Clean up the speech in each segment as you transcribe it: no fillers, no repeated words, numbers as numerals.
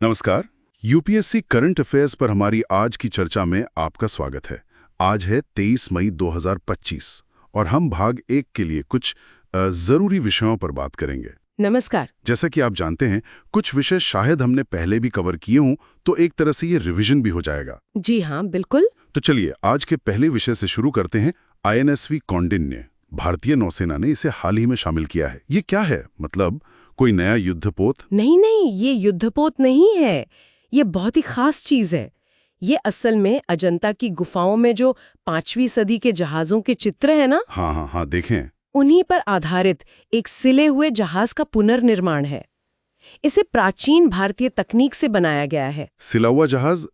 नमस्कार। UPSC current affairs पर हमारी आज की चर्चा में आपका स्वागत है। आज है 23 मई 2025 और हम भाग 1 के लिए कुछ जरूरी विषयों पर बात करेंगे। नमस्कार। जैसा कि आप जानते हैं, कुछ विषय शायद हमने पहले भी कवर किए हों, तो एक तरह से ये रिवीजन भी हो जाएगा। जी हाँ, बिल्कुल। तो चलिए आज के पहले विषय से शुरू करते हैं। INSV कौंडिन्य, भारतीय नौसेना ने इसे हाल ही में शामिल किया है। ये क्या है? मतलब कोई नया युद्धपोत? नहीं, ये युद्धपोत नहीं है। ये बहुत ही खास चीज है। ये असल में अजंता की गुफाओं में जो 5वीं सदी के जहाजों के चित्र है ना, हाँ, देखें। उन्हीं पर आधारित एक सिले हुए जहाज का पुनर्निर्माण है। इसे प्राचीन भारतीय तकनीक से बनाया गया है। सिला हुआ जहाज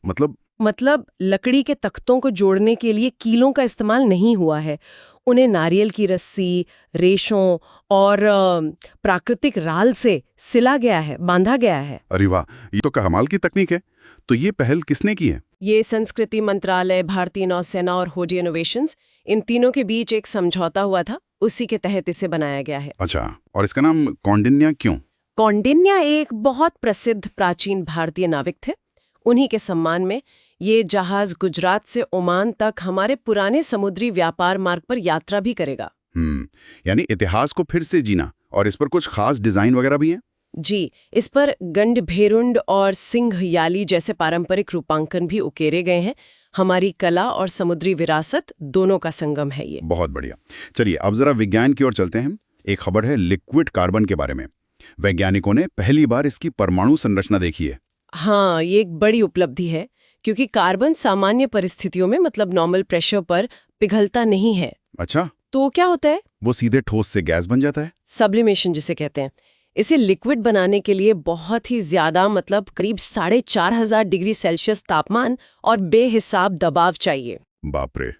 मतलब लकड़ी के तख्तों को जोड़ने के लिए कीलों का इस्तेमाल नहीं हुआ है। उन्हें नारियल की रस्सी, रेशों और प्राकृतिक राल से सिला गया है, बांधा गया है। अरे वाह, ये तो कमाल की तकनीक है। तो ये पहल किसने की है? ये संस्कृति मंत्रालय, भारतीय नौसेना और होडी इनोवेशंस, इन तीनों के बीच एक समझौता हुआ था। उसी के तहत इसे बनाया गया है। अच्छा, और इसका नाम कौंडिन्य क्यों? कौंडिन्य एक बहुत प्रसिद्ध प्राचीन भारतीय नाविक थे। उन्हीं के सम्मान में ये जहाज गुजरात से ओमान तक हमारे पुराने समुद्री व्यापार मार्ग पर यात्रा भी करेगा। यानी इतिहास को फिर से जीना। और इस पर कुछ खास डिजाइन वगैरह भी है? जी, इस पर गंडभेरुंड और सिंह याली जैसे पारंपरिक रूपांकन भी उकेरे गए हैं। हमारी कला और समुद्री विरासत दोनों का संगम है ये। बहुत बढ़िया। चलिए अब जरा विज्ञान की ओर चलते हैं। एक खबर है लिक्विड कार्बन के बारे में। वैज्ञानिकों ने पहली बार इसकी परमाणु संरचना देखी है। हाँ, ये एक बड़ी उपलब्धि है, क्योंकि कार्बन सामान्य परिस्थितियों में मतलब नॉर्मल प्रेशर पर पिघलता नहीं है। अच्छा, तो क्या होता है? वो सीधे ठोस से गैस बन जाता है। सब्लिमेशन जिसे कहते हैं। इसे लिक्विड बनाने के लिए बहुत ही ज्यादा मतलब करीब 4500 डिग्री सेल्सियस तापमान और बेहिसाब दबाव चाहिए। बाप रे,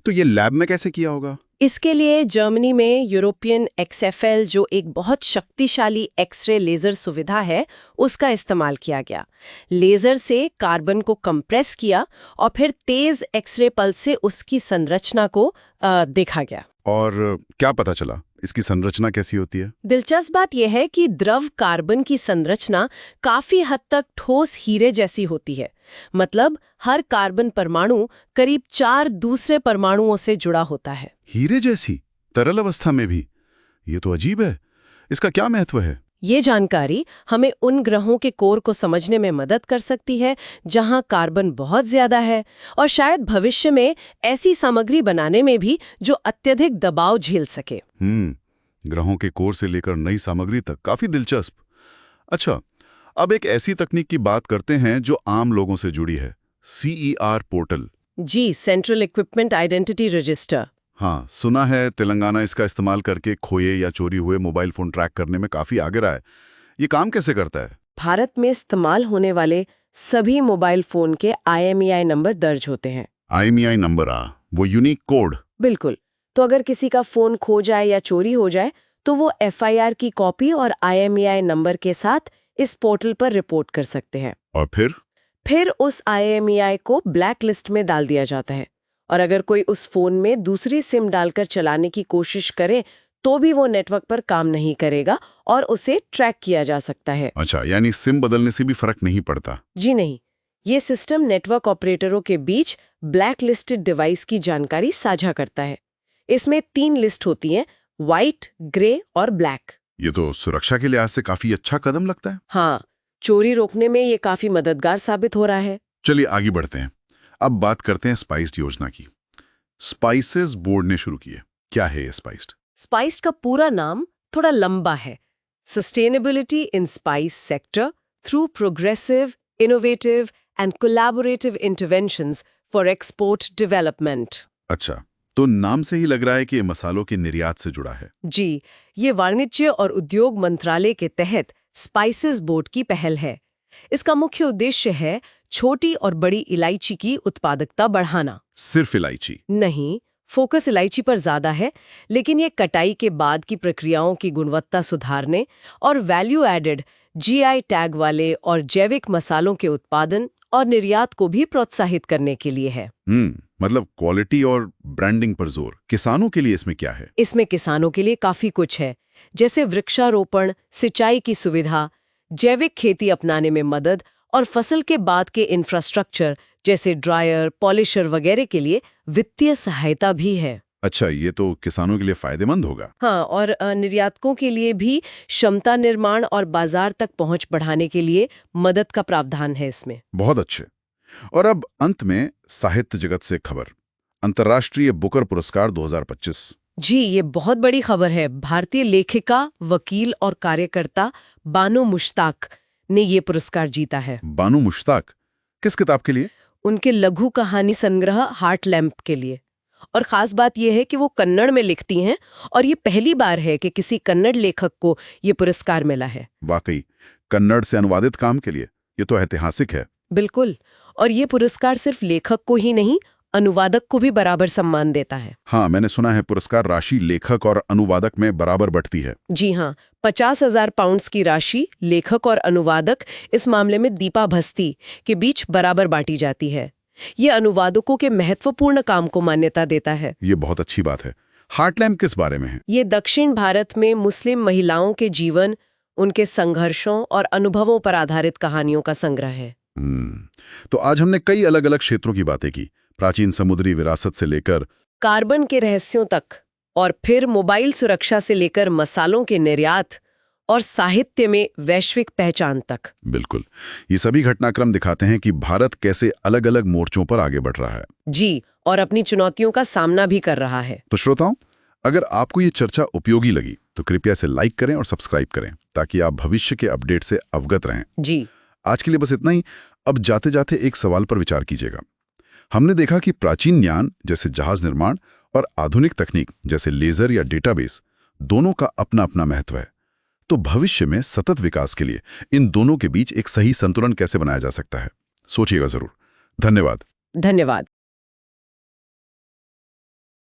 तो ये लैब में कैसे किया होगा? इसके लिए जर्मनी में यूरोपियन XFL जो एक बहुत शक्तिशाली एक्सरे लेजर सुविधा है, उसका इस्तेमाल किया गया। लेजर से कार्बन को कंप्रेस किया और फिर तेज एक्सरे पल्स से उसकी संरचना को देखा गया। और क्या पता चला? इसकी संरचना कैसी होती है? दिलचस्प बात यह है कि द्रव कार्बन की संरचना काफी हद तक ठोस हीरे जैसी होती है। मतलब हर कार्बन परमाणु करीब 4 दूसरे परमाणुओं से जुड़ा होता है। हीरे जैसी? तरल अवस्था में भी? ये तो अजीब है। इसका क्या महत्व है? ये जानकारी हमें उन ग्रहों के कोर को समझने में मदद कर सकती है जहां कार्बन बहुत ज्यादा है, और शायद भविष्य में ऐसी सामग्री बनाने में भी जो अत्यधिक दबाव झेल सके। ग्रहों के कोर से लेकर नई सामग्री तक, काफी दिलचस्प। अच्छा, अब एक ऐसी तकनीक की बात करते हैं जो आम लोगों से जुड़ी है। CER portal. जी, सेंट्रल इक्विपमेंट आइडेंटिटी रजिस्टर। हाँ, सुना है तेलंगाना इसका इस्तेमाल करके खोए या चोरी हुए मोबाइल फोन ट्रैक करने में काफी आगे रहा है। ये काम कैसे करता है? भारत में इस्तेमाल होने वाले सभी मोबाइल फोन के IMEI नंबर दर्ज होते हैं। IMEI नंबर, वो यूनिक कोड। बिल्कुल। तो अगर किसी का फोन खो जाए या चोरी हो जाए तो वो FIR की कॉपी और IMEI नंबर के साथ इस पोर्टल पर रिपोर्ट कर सकते हैं। और फिर उस IMEI को ब्लैक लिस्ट में डाल दिया जाता है, और अगर कोई उस फोन में दूसरी सिम डालकर चलाने की कोशिश करे तो भी वो नेटवर्क पर काम नहीं करेगा और उसे ट्रैक किया जा सकता है। अच्छा, यानी सिम बदलने से भी फर्क नहीं पड़ता? जी नहीं, ये सिस्टम नेटवर्क ऑपरेटरों के बीच ब्लैक लिस्टेड डिवाइस की जानकारी साझा करता है। इसमें 3 लिस्ट होती हैं, व्हाइट, ग्रे और ब्लैक। ये तो सुरक्षा के लिहाज से काफी अच्छा कदम लगता है। हाँ, चोरी रोकने में ये काफी मददगार साबित हो रहा है। चलिए आगे बढ़ते हैं। अब बात करते हैं स्पाइस्ड योजना की। स्पाइसेस बोर्ड ने शुरू की है। क्या है ये स्पाइस्ड? स्पाइस्ड का पूरा नाम थोड़ा लंबा है। Sustainability in spice sector through progressive, innovative and collaborative interventions for export development. अच्छा, तो नाम से ही लग रहा है कि ये मसालों के निर्यात से जुड़ा है। जी, ये वाणिज्य और उद्योग मंत्रालय के तहत स्पाइसेस बोर्ड की पहल है। इसका मुख्य उद्देश्य है छोटी और बड़ी इलायची की उत्पादकता बढ़ाना। सिर्फ इलायची? नहीं, फोकस इलायची पर ज्यादा है, लेकिन ये कटाई के बाद की प्रक्रियाओं की गुणवत्ता सुधारने और वैल्यू एडेड GI टैग वाले और जैविक मसालों के उत्पादन और निर्यात को भी प्रोत्साहित करने के लिए है। मतलब क्वालिटी और ब्रांडिंग पर जोर। किसानों के लिए इसमें क्या है? इसमें किसानों के लिए काफी कुछ है, जैसे वृक्षारोपण, सिंचाई की सुविधा, जैविक खेती अपनाने में मदद और फसल के बाद के इंफ्रास्ट्रक्चर जैसे ड्रायर, पॉलिशर वगैरह के लिए वित्तीय सहायता भी है। अच्छा, ये तो किसानों के लिए फायदेमंद होगा। हाँ, और निर्यातकों के लिए भी क्षमता निर्माण और बाजार तक पहुंच बढ़ाने के लिए मदद का प्रावधान है इसमें। बहुत अच्छे। और अब अंत में साहित्य जगत से खबर, अंतर्राष्ट्रीय बुकर पुरस्कार 2025। जी, ये बहुत बड़ी खबर है। भारतीय लेखिका, वकील और कार्यकर्ता बानो मुश्ताक ने ये पुरस्कार जीता है। बानो मुश्ताक, किस किताब के लिए? उनके लघु कहानी संग्रह हार्ट लैम्प के लिए। और खास बात यह है कि वो कन्नड़ में लिखती हैं और ये पहली बार है कि किसी कन्नड़ लेखक को ये पुरस्कार मिला है। वाकई, कन्नड़ से अनुवादित काम के लिए ये तो ऐतिहासिक है। बिल्कुल, और ये पुरस्कार सिर्फ लेखक को ही नहीं, अनुवादक को भी बराबर सम्मान देता है। हाँ, मैंने सुना है पुरस्कार राशि लेखक और अनुवादक में बराबर बंटती है। जी हाँ, 50,000 पाउंड्स की राशि लेखक और अनुवादक, इस मामले में दीपा भस्ती, के बीच बराबर बांटी जाती है। ये अनुवादकों के महत्वपूर्ण काम को मान्यता देता है। ये बहुत अच्छी बात है। हार्टलैम्प किस बारे में है? ये दक्षिण भारत में मुस्लिम महिलाओं के जीवन, उनके संघर्षों और अनुभवों पर आधारित कहानियों का संग्रह है। तो आज हमने कई अलग अलग क्षेत्रों की बातें की, प्राचीन समुद्री विरासत से लेकर कार्बन के रहस्यों तक, और फिर मोबाइल सुरक्षा से लेकर मसालों के निर्यात और साहित्य में वैश्विक पहचान तक। बिल्कुल, ये सभी घटनाक्रम दिखाते हैं कि भारत कैसे अलग अलग मोर्चों पर आगे बढ़ रहा है। जी, और अपनी चुनौतियों का सामना भी कर रहा है। तो श्रोताओं, अगर आपको ये चर्चा उपयोगी लगी तो कृपया से लाइक करें और सब्सक्राइब करें, ताकि आप भविष्य के अपडेट से अवगत रहें। जी, आज के लिए बस इतना ही। अब जाते जाते एक सवाल पर विचार कीजिएगा। हमने देखा कि प्राचीन ज्ञान जैसे जहाज निर्माण और आधुनिक तकनीक जैसे लेजर या डेटाबेस, दोनों का अपना अपना महत्व है। तो भविष्य में सतत विकास के लिए इन दोनों के बीच एक सही संतुलन कैसे बनाया जा सकता है, सोचिएगा जरूर। धन्यवाद। धन्यवाद।